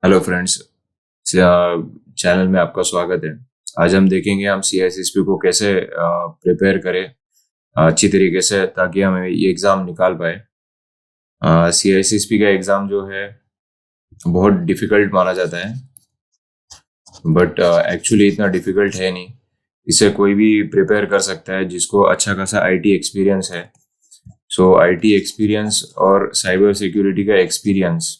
Hello friends, channel में आपका स्वागत है। आज हम देखेंगे हम सीआईएसएसपी को कैसे प्रिपेयर करें अच्छी तरीके से, ताकि हम ये एग्ज़ाम निकाल पाए। सीआईएसएसपी का एग्ज़ाम जो है बहुत डिफ़िकल्ट माना जाता है, बट एक्चुअली इतना डिफ़िकल्ट है नहीं। इसे कोई भी प्रिपेयर कर सकता है जिसको अच्छा खासा आईटी एक्सपीरियंस है। सो आईटी एक्सपीरियंस और साइबर सिक्योरिटी का एक्सपीरियंस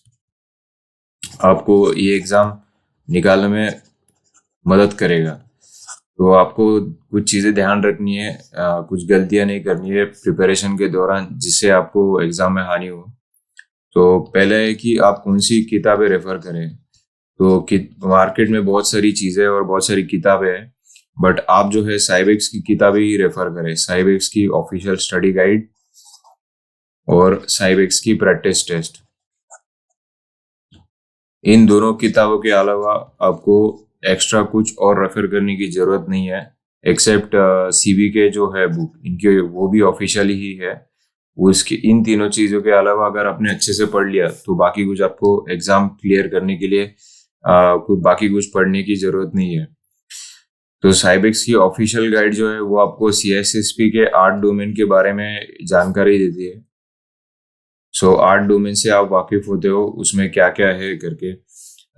आपको ये एग्ज़ाम निकालने में मदद करेगा। तो आपको कुछ चीज़ें ध्यान रखनी है, कुछ गलतियां नहीं करनी है प्रिपरेशन के दौरान, जिससे आपको एग्जाम में हानि हो। तो पहले है कि आप कौन सी किताबें रेफर करें। तो मार्केट में बहुत सारी चीज़ें और बहुत सारी किताबें हैं, बट आप जो है साइबेक्स की किताबें ही रेफर करें। साइबेक्स की ऑफिशियल स्टडी गाइड और साइबेक्स की प्रैक्टिस टेस्ट, इन दोनों किताबों के अलावा आपको एक्स्ट्रा कुछ और रेफर करने की जरूरत नहीं है, एक्सेप्ट सीबी के जो है बुक, इनके वो भी ऑफिशियली ही है। उसकी इन तीनों चीजों के अलावा अगर आपने अच्छे से पढ़ लिया तो बाकी कुछ आपको एग्जाम क्लियर करने के लिए कोई बाकी कुछ पढ़ने की जरूरत नहीं है। तो साइबेक्स की ऑफिशियल गाइड जो है वो आपको सीएसएसपी के 8 डोमेन के बारे में जानकारी देती है। सो 8 डोमेन से आप वाकिफ होते हो उसमें क्या क्या है करके,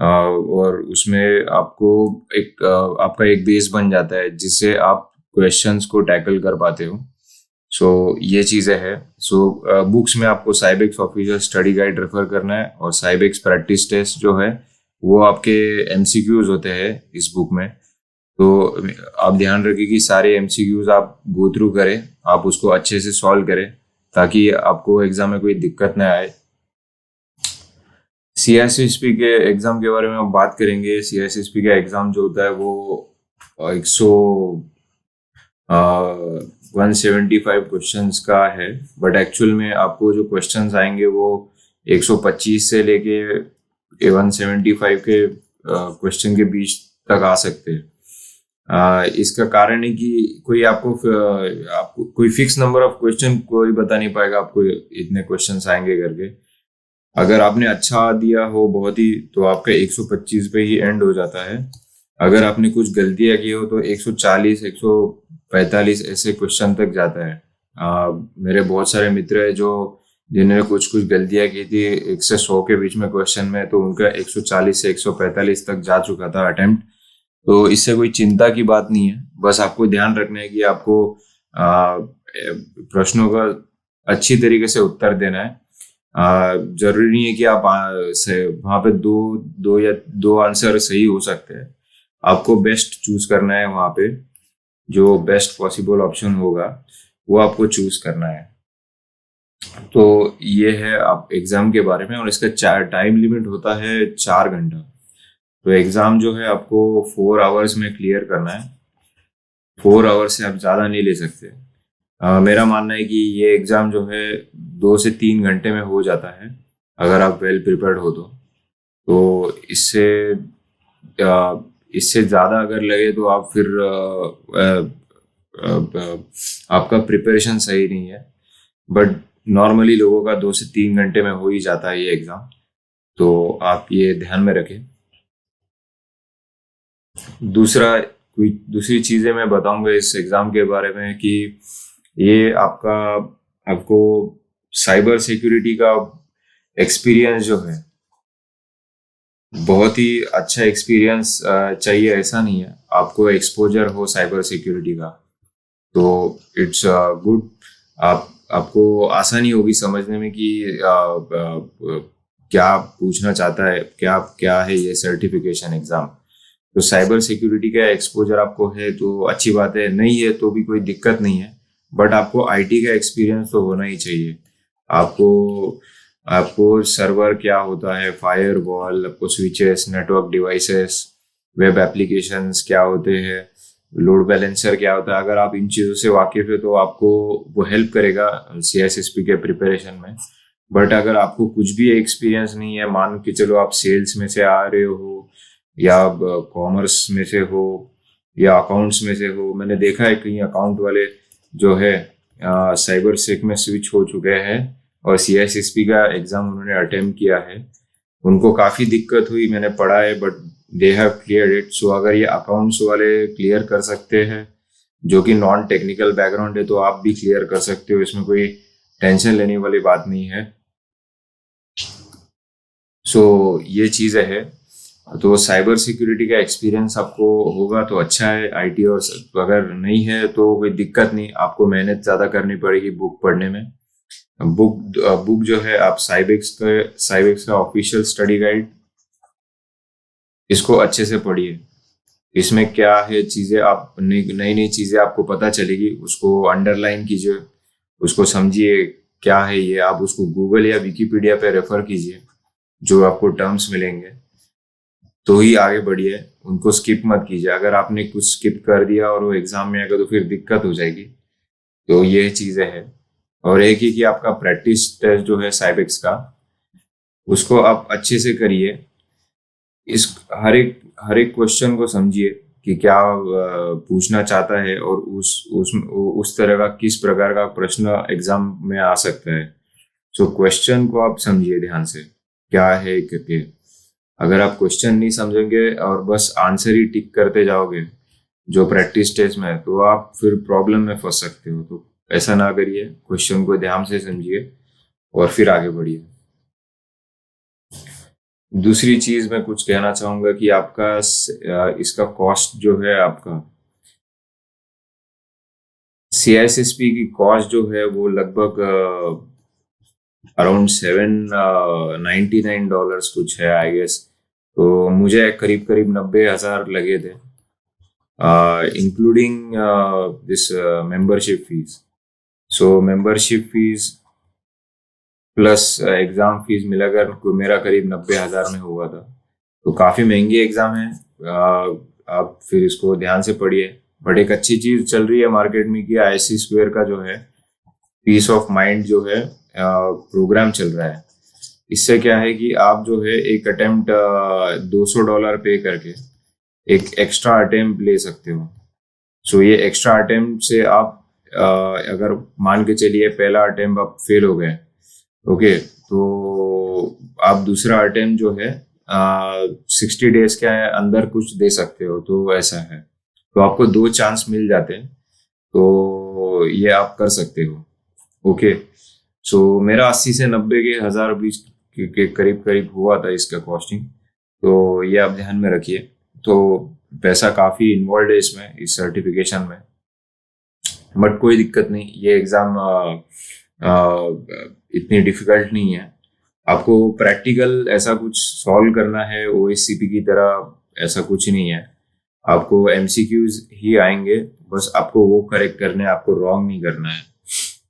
और उसमें आपको एक आपका एक बेस बन जाता है जिससे आप क्वेश्चंस को टैकल कर पाते हो। सो ये चीज़ें हैं। सो बुक्स में आपको Cybex official study guide refer करना है, और साइबेक्स प्रैक्टिस टेस्ट जो है वो आपके एमसीक्यूज होते हैं इस बुक में। तो आप ध्यान रखिए कि सारे एमसीक्यूज आप गो थ्रू करें, आप उसको अच्छे से सॉल्व करें, ताकि आपको एग्जाम में कोई दिक्कत ना आए। सीएसएसपी के एग्जाम के बारे में हम बात करेंगे। सीएसएसपी का एग्जाम जो होता है वो 100 175 क्वेश्चंस का है, बट एक्चुअल में आपको जो क्वेश्चंस आएंगे वो 125 से लेके 175 के क्वेश्चन के बीच तक आ सकते हैं। इसका कारण है कि आपको कोई फिक्स नंबर ऑफ क्वेश्चन कोई बता नहीं पाएगा आपको इतने क्वेश्चंस आएंगे करके। अगर आपने अच्छा दिया हो बहुत ही, तो आपका 125 पे ही एंड हो जाता है। अगर आपने कुछ गलतियां की हो तो 140 145 ऐसे क्वेश्चन तक जाता है। मेरे बहुत सारे मित्र हैं जो जिन्होंने कुछ कुछ गलतियां की थी 1 से 100 के बीच में क्वेश्चन में, तो उनका 140 से 145 तक जा चुका था अटेम्प्ट। तो इससे कोई चिंता की बात नहीं है। बस आपको ध्यान रखना है कि आपको प्रश्नों का अच्छी तरीके से उत्तर देना है। जरूरी नहीं है कि आप वहां पे दो दो या दो आंसर सही हो सकते हैं। आपको बेस्ट चूज करना है वहां पे, जो बेस्ट पॉसिबल ऑप्शन होगा वो आपको चूज करना है। तो ये है आप एग्जाम के बारे में, और इसका टाइम लिमिट होता है 4 घंटा। तो एग्जाम जो है आपको 4 आवर्स में क्लियर करना है। 4 आवर्स से आप ज्यादा नहीं ले सकते। मेरा मानना है कि ये एग्जाम जो है 2 से 3 घंटे में हो जाता है, अगर आप वेल प्रिपेयर्ड हो तो इससे ज़्यादा अगर लगे तो आप फिर आपका प्रिपरेशन सही नहीं है। बट नॉर्मली लोगों का 2 से 3 घंटे में हो ही जाता है ये एग्ज़ाम। तो आप ये ध्यान में रखें। कोई दूसरी चीज़ें मैं बताऊंगा इस एग्ज़ाम के बारे में कि ये आपको साइबर सिक्योरिटी का एक्सपीरियंस जो है, बहुत ही अच्छा एक्सपीरियंस चाहिए ऐसा नहीं है। आपको एक्सपोजर हो साइबर सिक्योरिटी का तो इट्स गुड। आपको आसानी होगी समझने में कि क्या पूछना चाहता है, क्या क्या है ये सर्टिफिकेशन एग्जाम। तो साइबर सिक्योरिटी का एक्सपोजर आपको है तो अच्छी बात है, नहीं है तो भी कोई दिक्कत नहीं है। बट आपको आईटी का एक्सपीरियंस तो होना ही चाहिए। आपको आपको सर्वर क्या होता है, फायर वॉल, आपको switches, network devices, web applications क्या होते हैं, लोड बैलेंसर क्या होता है, अगर आप इन चीज़ों से वाकिफ है तो आपको वो हेल्प करेगा सीएसएसपी के प्रिपरेशन में। बट अगर आपको कुछ भी एक्सपीरियंस नहीं है, मान के चलो आप सेल्स में से आ रहे हो, या कॉमर्स में से हो, या अकाउंट्स में से हो। मैंने देखा है कई अकाउंट वाले जो है साइबर सेक में स्विच हो चुके हैं और सीआईएसएसपी का एग्जाम उन्होंने अटेम्प्ट किया है। उनको काफी दिक्कत हुई, मैंने पढ़ा है, but they have clear it. So अगर ये अकाउंट्स वाले क्लियर कर सकते हैं, जो कि नॉन टेक्निकल बैकग्राउंड है, तो आप भी क्लियर कर सकते हो, इसमें कोई टेंशन लेने वाली बात नहीं है। सो ये चीज़ें है। तो साइबर सिक्योरिटी का एक्सपीरियंस आपको होगा तो अच्छा है, आईटी, और अगर नहीं है तो कोई दिक्कत नहीं, आपको मेहनत ज़्यादा करनी पड़ेगी बुक पढ़ने में। बुक बुक जो है, आप साइबेक्स का ऑफिशियल स्टडी गाइड, इसको अच्छे से पढ़िए। इसमें क्या है चीज़ें, आप नई नई नई चीज़ें आपको पता चलेगी, उसको अंडरलाइन कीजिए, उसको समझिए क्या है ये, आप उसको गूगल या विकिपीडिया पे रेफर कीजिए, जो आपको टर्म्स मिलेंगे, तो ही आगे बढ़िए। उनको स्किप मत कीजिए, अगर आपने कुछ स्किप कर दिया और वो एग्जाम में आएगा तो फिर दिक्कत हो जाएगी। तो ये चीज़ें हैं। और एक ही कि आपका प्रैक्टिस टेस्ट जो है साइबेक्स का, उसको आप अच्छे से करिए। इस हर एक क्वेश्चन को समझिए कि क्या पूछना चाहता है, और उस तरह का किस प्रकार का प्रश्न एग्जाम में आ सकता है। सो क्वेश्चन को आप समझिए ध्यान से क्या है करके। अगर आप क्वेश्चन नहीं समझेंगे और बस आंसर ही टिक करते जाओगे जो प्रैक्टिस टेस्ट में है, तो आप फिर प्रॉब्लम में फंस सकते हो। तो ऐसा ना करिए, क्वेश्चन को ध्यान से समझिए और फिर आगे बढ़िए। दूसरी चीज मैं कुछ कहना चाहूंगा कि आपका इसका कॉस्ट जो है, आपका CISSP की कॉस्ट जो है वो लगभग अराउंड $799 कुछ है, आई गेस। तो मुझे करीब करीब 90,000 लगे थे, including this membership fees. So membership fees plus exam fees मिलाकर मेरा करीब 90,000 में हुआ था। तो काफी महंगी एग्जाम है। आप फिर इसको ध्यान से पढ़िए। बट एक अच्छी चीज चल रही है मार्केट में कि ISC² का जो है पीस ऑफ माइंड जो है प्रोग्राम चल रहा है। इससे क्या है कि आप जो है एक अटेम्प्ट $200 पे करके एक एक्स्ट्रा अटेम्प्ट ले सकते हो। सो ये एक्स्ट्रा अटेम्प्ट से आप अगर मान के चलिए पहला अटेम्प्ट आप फेल हो गए, ओके, तो आप दूसरा अटेम्प्ट जो है 60 डेज के अंदर कुछ दे सकते हो। तो ऐसा है, तो आपको 2 चांस मिल जाते हैं, तो ये आप कर सकते हो। ओके। सो मेरा 80 से 90 के हजार बीच के करीब करीब हुआ था इसका कॉस्टिंग। तो ये आप ध्यान में रखिए। तो पैसा काफ़ी इन्वॉल्व है इसमें, इस सर्टिफिकेशन में, बट कोई दिक्कत नहीं। ये एग्ज़ाम इतनी डिफिकल्ट नहीं है। आपको प्रैक्टिकल ऐसा कुछ सॉल्व करना है OSCP की तरह, ऐसा कुछ नहीं है। आपको MCQs ही आएंगे, बस आपको वो करेक्ट करने हैं, आपको रॉन्ग नहीं करना है।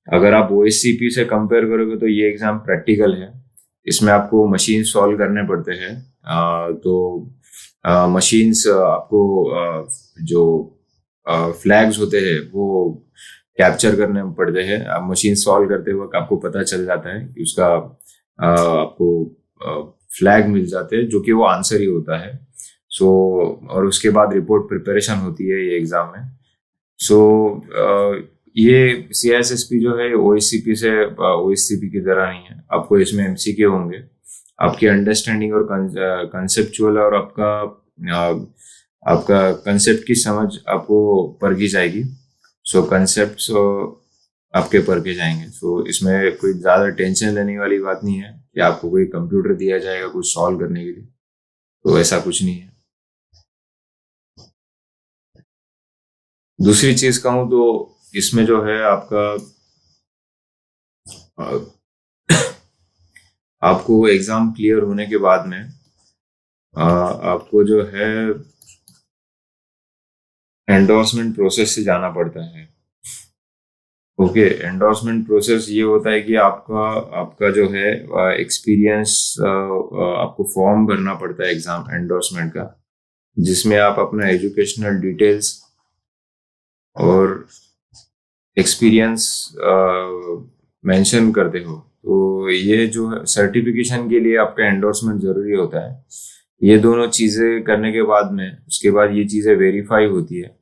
अगर आप OSCP से कंपेयर करोगे तो ये एग्जाम प्रैक्टिकल है। इसमें आपको मशीन सॉल्व करने पड़ते हैं। तो मशीन्स आपको जो फ्लैग्स होते हैं वो कैप्चर करने पड़ते हैं। आप मशीन सॉल्व करते वक्त आपको पता चल जाता है कि उसका आपको फ्लैग मिल जाते हैं, जो कि वो आंसर ही होता है। सो और उसके बाद रिपोर्ट प्रिपरेशन होती है ये एग्जाम में। सो ये CISSP जो है OSCP से OSCP की तरह नहीं है। आपको इसमें MCQ होंगे, आपकी अंडरस्टैंडिंग और कंसेप्चुअल और आपका कंसेप्ट की समझ आपको परखी जाएगी। सो कंसेप्ट आपके परखे जाएंगे। सो इसमें कोई ज़्यादा टेंशन लेने वाली बात नहीं है कि आपको कोई कंप्यूटर दिया जाएगा कुछ सॉल्व करने के लिए, तो ऐसा कुछ नहीं है। दूसरी चीज़ कहूँ तो इसमें जो है आपका आपको एग्ज़ाम क्लियर होने के बाद में आपको जो है एंडोर्समेंट प्रोसेस से जाना पड़ता है। ओके, एंडोर्समेंट प्रोसेस ये होता है कि आपका जो है एक्सपीरियंस, आपको फॉर्म भरना पड़ता है एग्जाम एंडोर्समेंट का, जिसमें आप अपना एजुकेशनल डिटेल्स और एक्सपीरियंस मेंशन करते हो। तो ये जो है सर्टिफिकेशन के लिए आपका एंडोर्समेंट जरूरी होता है। ये दोनों चीजें करने के बाद में उसके बाद ये चीजें वेरीफाई होती है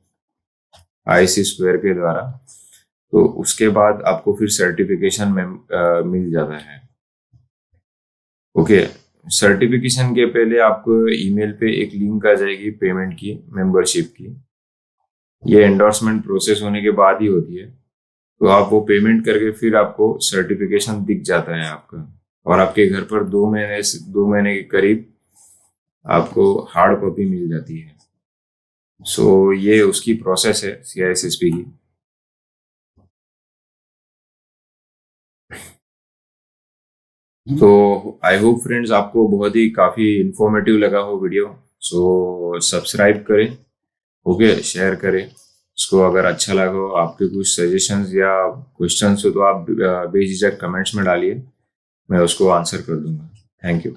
IC² के द्वारा। तो उसके बाद आपको फिर सर्टिफिकेशन में मिल जाता है। ओके। सर्टिफिकेशन के पहले आपको ईमेल पे एक लिंक आ जाएगी पेमेंट की, मेंबरशिप की। ये एंडोर्समेंट प्रोसेस होने के बाद ही होती है। तो आप वो पेमेंट करके फिर आपको सर्टिफिकेशन दिख जाता है आपका, और आपके घर पर 2 महीने के करीब आपको हार्ड कॉपी मिल जाती है। सो ये उसकी प्रोसेस है CISSP की। तो आई होप फ्रेंड्स आपको बहुत ही काफ़ी इंफॉर्मेटिव लगा हो वीडियो। सो सब्सक्राइब करें, ओके, शेयर करें इसको। अगर अच्छा लगा हो, आपके कुछ सजेशंस या क्वेश्चंस हो तो आप बेझिझक कमेंट्स में डालिए, मैं उसको आंसर कर दूंगा। Thank you.